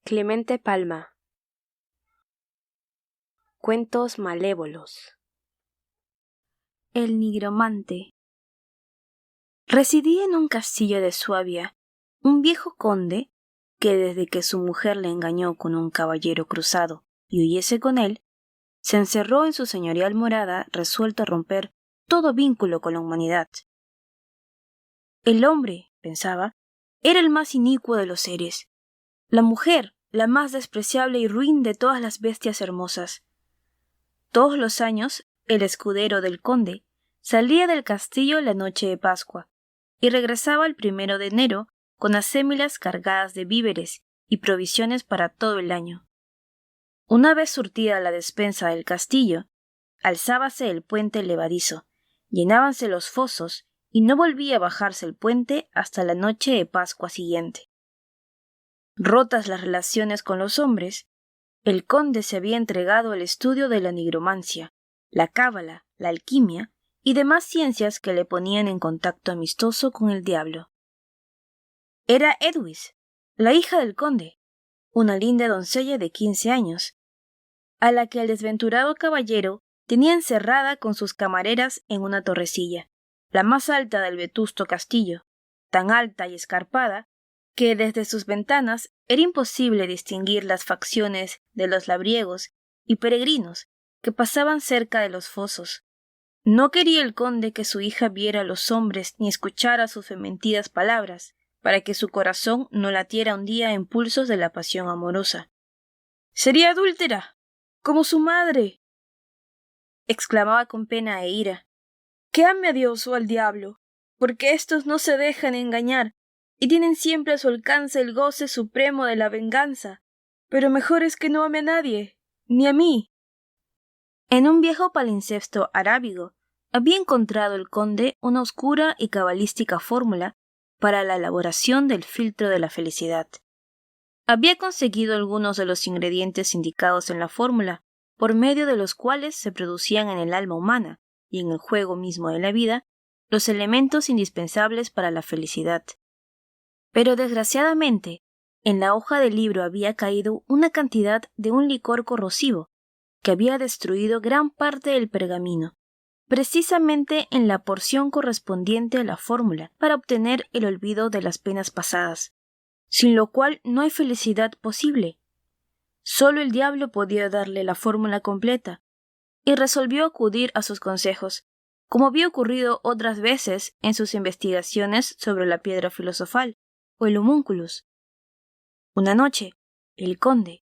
Clemente Palma. Cuentos malévolos. El nigromante. Residía en un castillo de Suabia un viejo conde que desde que su mujer le engañó con un caballero cruzado y huyese con él, se encerró en su señorial morada resuelto a romper todo vínculo con la humanidad. El hombre, pensaba, era el más inicuo de los seres. La mujer, la más despreciable y ruin de todas las bestias hermosas. Todos los años, el escudero del conde salía del castillo la noche de Pascua y regresaba el 1 de enero con acémilas cargadas de víveres y provisiones para todo el año. Una vez surtida la despensa del castillo, alzábase el puente levadizo, llenábanse los fosos y no volvía a bajarse el puente hasta la noche de Pascua siguiente. Rotas las relaciones con los hombres, el conde se había entregado al estudio de la nigromancia, la cábala, la alquimia y demás ciencias que le ponían en contacto amistoso con el diablo. Era Edwis, la hija del conde, una linda doncella de 15 años, a la que el desventurado caballero tenía encerrada con sus camareras en una torrecilla, la más alta del vetusto castillo, tan alta y escarpada que desde sus ventanas era imposible distinguir las facciones de los labriegos y peregrinos que pasaban cerca de los fosos. No quería el conde que su hija viera a los hombres ni escuchara sus fementidas palabras, para que su corazón no latiera un día a impulsos de la pasión amorosa. «¡Sería adúltera, como su madre!», exclamaba con pena e ira. «Que ame a Dios o al diablo, porque éstos no se dejan engañar y tienen siempre a su alcance el goce supremo de la venganza, pero mejor es que no ame a nadie, ni a mí». En un viejo palimpsesto arábigo había encontrado el conde una oscura y cabalística fórmula para la elaboración del filtro de la felicidad. Había conseguido algunos de los ingredientes indicados en la fórmula, por medio de los cuales se producían en el alma humana y en el juego mismo de la vida los elementos indispensables para la felicidad. Pero desgraciadamente, en la hoja del libro había caído una cantidad de un licor corrosivo que había destruido gran parte del pergamino, precisamente en la porción correspondiente a la fórmula para obtener el olvido de las penas pasadas, sin lo cual no hay felicidad posible. Solo el diablo podía darle la fórmula completa, y resolvió acudir a sus consejos, como había ocurrido otras veces en sus investigaciones sobre la piedra filosofal o el homúnculus. Una noche, el conde,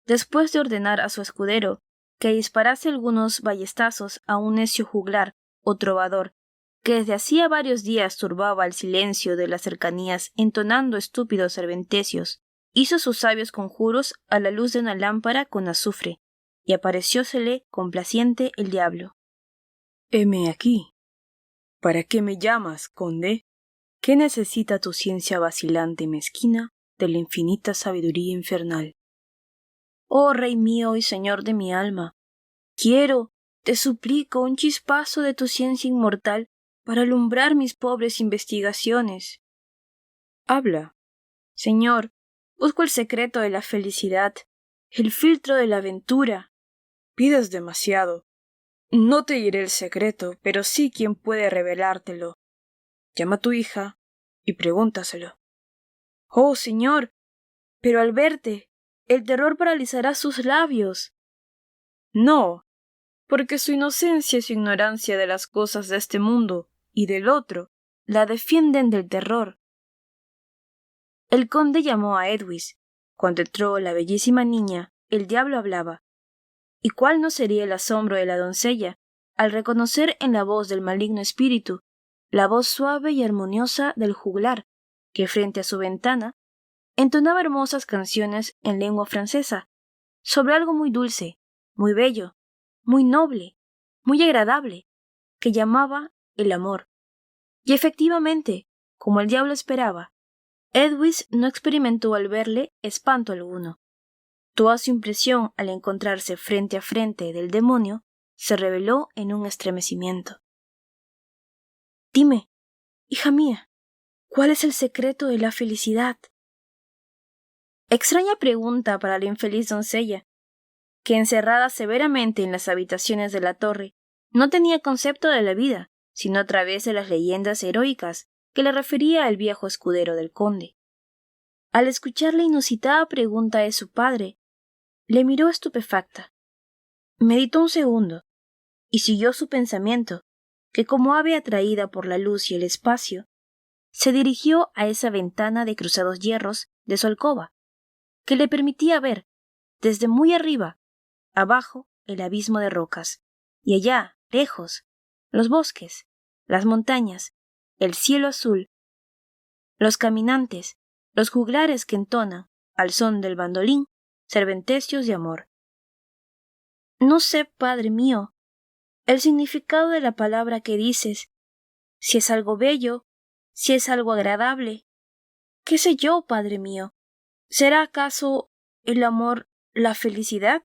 después de ordenar a su escudero que disparase algunos ballestazos a un necio juglar o trovador que desde hacía varios días turbaba el silencio de las cercanías entonando estúpidos serventecios, hizo sus sabios conjuros a la luz de una lámpara con azufre, y apareciósele complaciente el diablo. «Heme aquí. ¿Para qué me llamas, conde? ¿Qué necesita tu ciencia vacilante y mezquina de la infinita sabiduría infernal? Oh rey mío y señor de mi alma, quiero, te suplico, un chispazo de tu ciencia inmortal para alumbrar mis pobres investigaciones». «Habla». «Señor, busco el secreto de la felicidad, el filtro de la aventura». «Pides demasiado. No te diré el secreto, pero sí quién puede revelártelo. Llama a tu hija y pregúntaselo». «Oh, señor, pero al verte, el terror paralizará sus labios». «No, porque su inocencia y su ignorancia de las cosas de este mundo y del otro la defienden del terror». El conde llamó a Edwis. Cuando entró la bellísima niña, el diablo hablaba. ¿Y cuál no sería el asombro de la doncella al reconocer en la voz del maligno espíritu la voz suave y armoniosa del juglar, que frente a su ventana entonaba hermosas canciones en lengua francesa, sobre algo muy dulce, muy bello, muy noble, muy agradable, que llamaba el amor? Y efectivamente, como el diablo esperaba, Edwis no experimentó al verle espanto alguno. Toda su impresión al encontrarse frente a frente del demonio se reveló en un estremecimiento. Dime, hija mía, ¿cuál es el secreto de la felicidad? Extraña pregunta para la infeliz doncella, que encerrada severamente en las habitaciones de la torre, no tenía concepto de la vida, sino a través de las leyendas heroicas que le refería el viejo escudero del conde. Al escuchar la inusitada pregunta de su padre, le miró estupefacta. Meditó un segundo, y siguió su pensamiento, que como ave atraída por la luz y el espacio, se dirigió a esa ventana de cruzados hierros de su alcoba, que le permitía ver, desde muy arriba, abajo, el abismo de rocas, y allá, lejos, los bosques, las montañas, el cielo azul, los caminantes, los juglares que entonan, al son del bandolín, serventecios de amor. No sé, padre mío, el significado de la palabra que dices, si es algo bello, si es algo agradable. ¿Qué sé yo, padre mío? ¿Será acaso el amor la felicidad?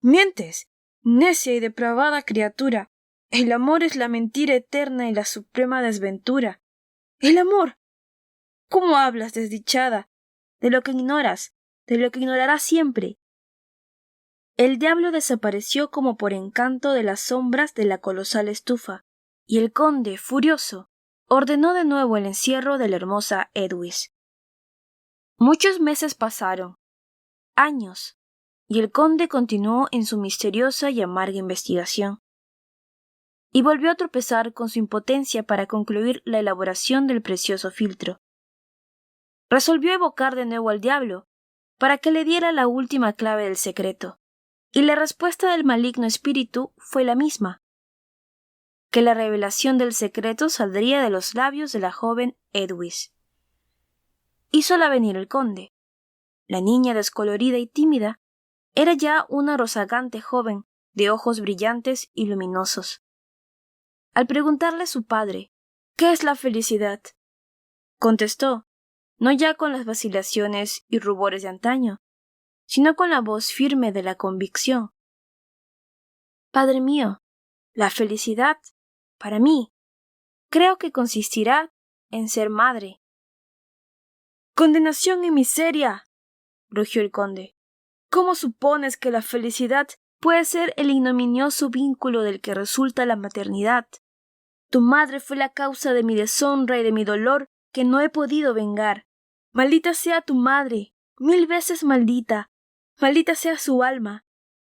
Mientes, necia y depravada criatura. El amor es la mentira eterna y la suprema desventura. El amor. ¿Cómo hablas, desdichada? De lo que ignoras, de lo que ignorarás siempre. El diablo desapareció como por encanto de las sombras de la colosal estufa, y el conde, furioso, ordenó de nuevo el encierro de la hermosa Edwis. Muchos meses pasaron, años, y el conde continuó en su misteriosa y amarga investigación. Y volvió a tropezar con su impotencia para concluir la elaboración del precioso filtro. Resolvió evocar de nuevo al diablo, para que le diera la última clave del secreto. Y la respuesta del maligno espíritu fue la misma, que la revelación del secreto saldría de los labios de la joven Edwis. Hízola venir el conde. La niña descolorida y tímida era ya una rozagante joven de ojos brillantes y luminosos. Al preguntarle a su padre, ¿qué es la felicidad?, contestó, no ya con las vacilaciones y rubores de antaño, sino con la voz firme de la convicción. Padre mío, la felicidad, para mí, creo que consistirá en ser madre. ¡Condenación y miseria!, rugió el conde. ¿Cómo supones que la felicidad puede ser el ignominioso vínculo del que resulta la maternidad? Tu madre fue la causa de mi deshonra y de mi dolor que no he podido vengar. Maldita sea tu madre, 1000 veces maldita. Maldita sea su alma.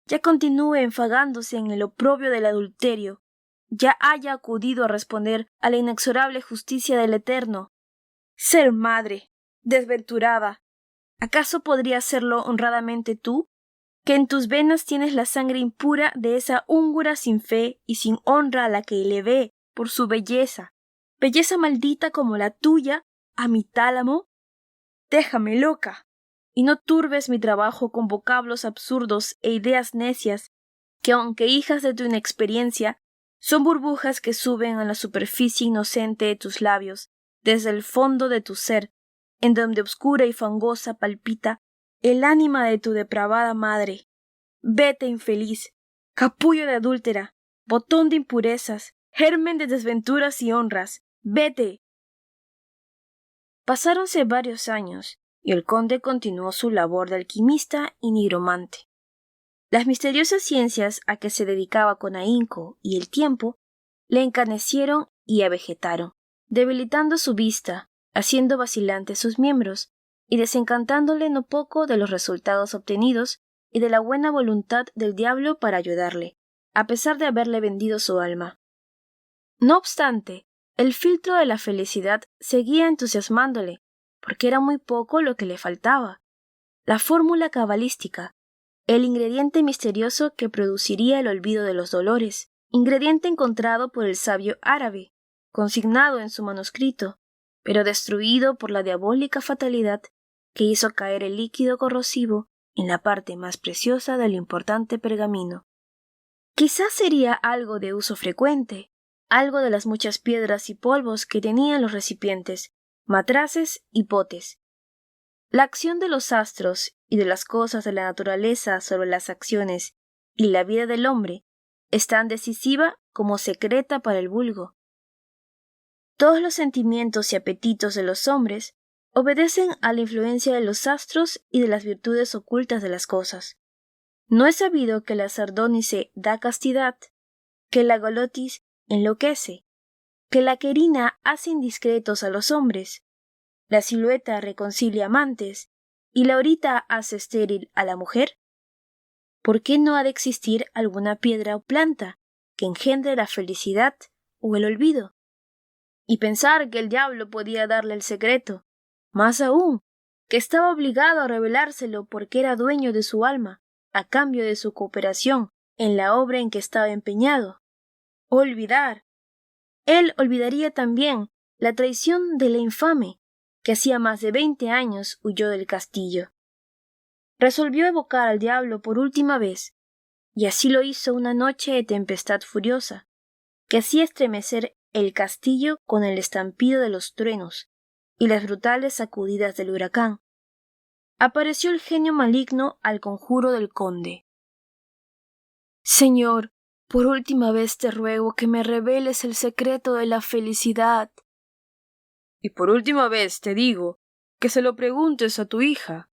Ya continúe enfagándose en el oprobio del adulterio. Ya haya acudido a responder a la inexorable justicia del Eterno. Ser madre, desventurada. ¿Acaso podrías serlo honradamente tú, que en tus venas tienes la sangre impura de esa húngara sin fe y sin honra a la que elevé por su belleza, belleza maldita como la tuya, a mi tálamo? Déjame loca, y no turbes mi trabajo con vocablos absurdos e ideas necias, que aunque hijas de tu inexperiencia, son burbujas que suben a la superficie inocente de tus labios, desde el fondo de tu ser, en donde obscura y fangosa palpita el ánima de tu depravada madre. Vete, infeliz, capullo de adúltera, botón de impurezas, germen de desventuras y honras. Vete. Pasáronse varios años, y el conde continuó su labor de alquimista y nigromante. Las misteriosas ciencias a que se dedicaba con ahínco y el tiempo le encanecieron y avejentaron, debilitando su vista, haciendo vacilantes sus miembros, y desencantándole no poco de los resultados obtenidos y de la buena voluntad del diablo para ayudarle, a pesar de haberle vendido su alma. No obstante, el filtro de la felicidad seguía entusiasmándole, porque era muy poco lo que le faltaba. La fórmula cabalística, el ingrediente misterioso que produciría el olvido de los dolores, ingrediente encontrado por el sabio árabe, consignado en su manuscrito, pero destruido por la diabólica fatalidad que hizo caer el líquido corrosivo en la parte más preciosa del importante pergamino. Quizás sería algo de uso frecuente, algo de las muchas piedras y polvos que tenían los recipientes, matraces y potes. La acción de los astros y de las cosas de la naturaleza sobre las acciones y la vida del hombre es tan decisiva como secreta para el vulgo. Todos los sentimientos y apetitos de los hombres obedecen a la influencia de los astros y de las virtudes ocultas de las cosas. No es sabido que la sardónice da castidad, que la glotis enloquece, que la querina hace indiscretos a los hombres, la silueta reconcilia amantes y la horita hace estéril a la mujer. ¿Por qué no ha de existir alguna piedra o planta que engendre la felicidad o el olvido? Y pensar que el diablo podía darle el secreto, más aún, que estaba obligado a revelárselo porque era dueño de su alma, a cambio de su cooperación en la obra en que estaba empeñado. Olvidar. Él olvidaría también la traición de la infame, que hacía más de 20 años huyó del castillo. Resolvió evocar al diablo por última vez, y así lo hizo una noche de tempestad furiosa, que hacía estremecer el castillo con el estampido de los truenos y las brutales sacudidas del huracán. Apareció el genio maligno al conjuro del conde. Señor, por última vez te ruego que me reveles el secreto de la felicidad. Y por última vez te digo que se lo preguntes a tu hija.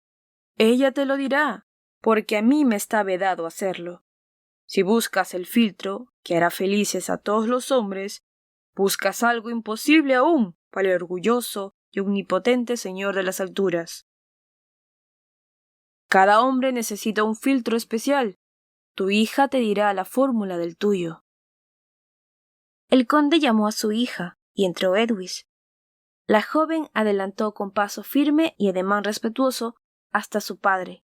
Ella te lo dirá, porque a mí me está vedado hacerlo. Si buscas el filtro que hará felices a todos los hombres, buscas algo imposible aún para el orgulloso y omnipotente Señor de las alturas. Cada hombre necesita un filtro especial. Tu hija te dirá la fórmula del tuyo. El conde llamó a su hija y entró Edwis. La joven adelantó con paso firme y ademán respetuoso hasta su padre.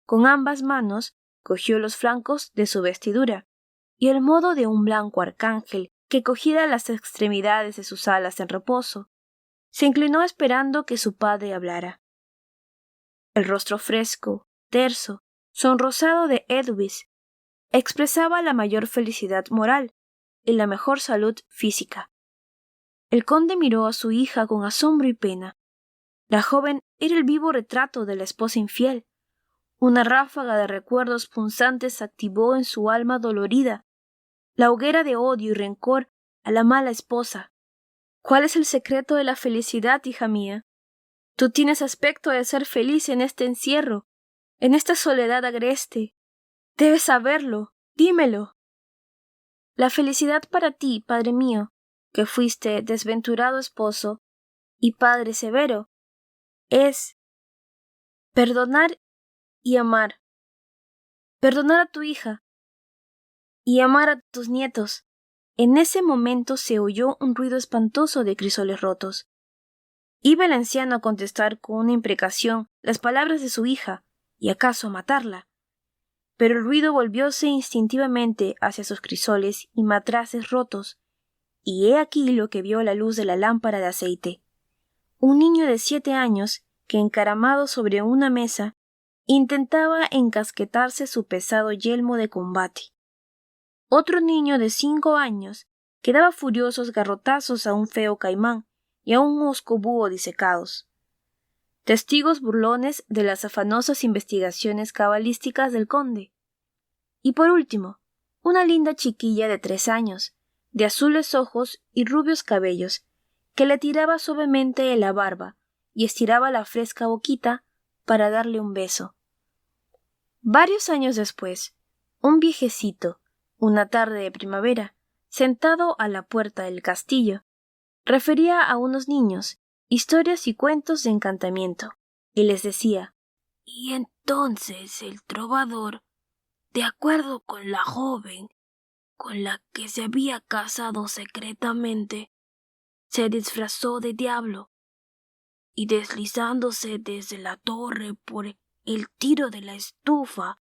Con ambas manos cogió los flancos de su vestidura y el modo de un blanco arcángel que cogiera las extremidades de sus alas en reposo, se inclinó esperando que su padre hablara. El rostro fresco, terso, sonrosado de Edwis expresaba la mayor felicidad moral y la mejor salud física. El conde miró a su hija con asombro y pena. La joven era el vivo retrato de la esposa infiel. Una ráfaga de recuerdos punzantes activó en su alma dolorida la hoguera de odio y rencor a la mala esposa. ¿Cuál es el secreto de la felicidad, hija mía? Tú tienes aspecto de ser feliz en este encierro, en esta soledad agreste. Debes saberlo, dímelo. La felicidad para ti, padre mío, que fuiste desventurado esposo y padre severo, es perdonar y amar. Perdonar a tu hija y amar a tus nietos. En ese momento se oyó un ruido espantoso de crisoles rotos. Iba el anciano a contestar con una imprecación las palabras de su hija, y acaso a matarla. Pero el ruido volvióse instintivamente hacia sus crisoles y matraces rotos, y he aquí lo que vio a la luz de la lámpara de aceite. Un niño de 7 años, que encaramado sobre una mesa, intentaba encasquetarse su pesado yelmo de combate. Otro niño de 5 años, que daba furiosos garrotazos a un feo caimán y a un hosco búho disecados. Testigos burlones de las afanosas investigaciones cabalísticas del conde. Y por último, una linda chiquilla de 3 años, de azules ojos y rubios cabellos, que le tiraba suavemente de la barba y estiraba la fresca boquita para darle un beso. Varios años después, un viejecito, una tarde de primavera, sentado a la puerta del castillo, refería a unos niños historias y cuentos de encantamiento, y les decía: Y entonces el trovador, de acuerdo con la joven con la que se había casado secretamente, se disfrazó de diablo, y deslizándose desde la torre por el tiro de la estufa,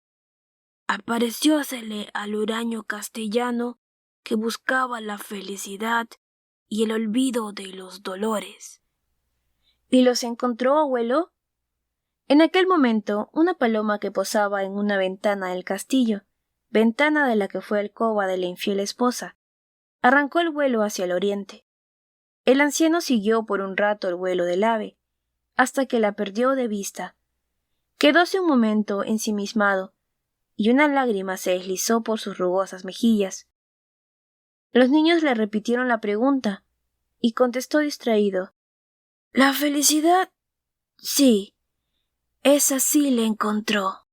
apareciósele al huraño castellano que buscaba la felicidad y el olvido de los dolores. ¿Y los encontró, abuelo? En aquel momento, una paloma que posaba en una ventana del castillo, ventana de la que fue alcoba de la infiel esposa, arrancó el vuelo hacia el oriente. El anciano siguió por un rato el vuelo del ave, hasta que la perdió de vista. Quedóse un momento ensimismado, y una lágrima se deslizó por sus rugosas mejillas. Los niños le repitieron la pregunta, y contestó distraído: La felicidad, sí, esa sí la encontró.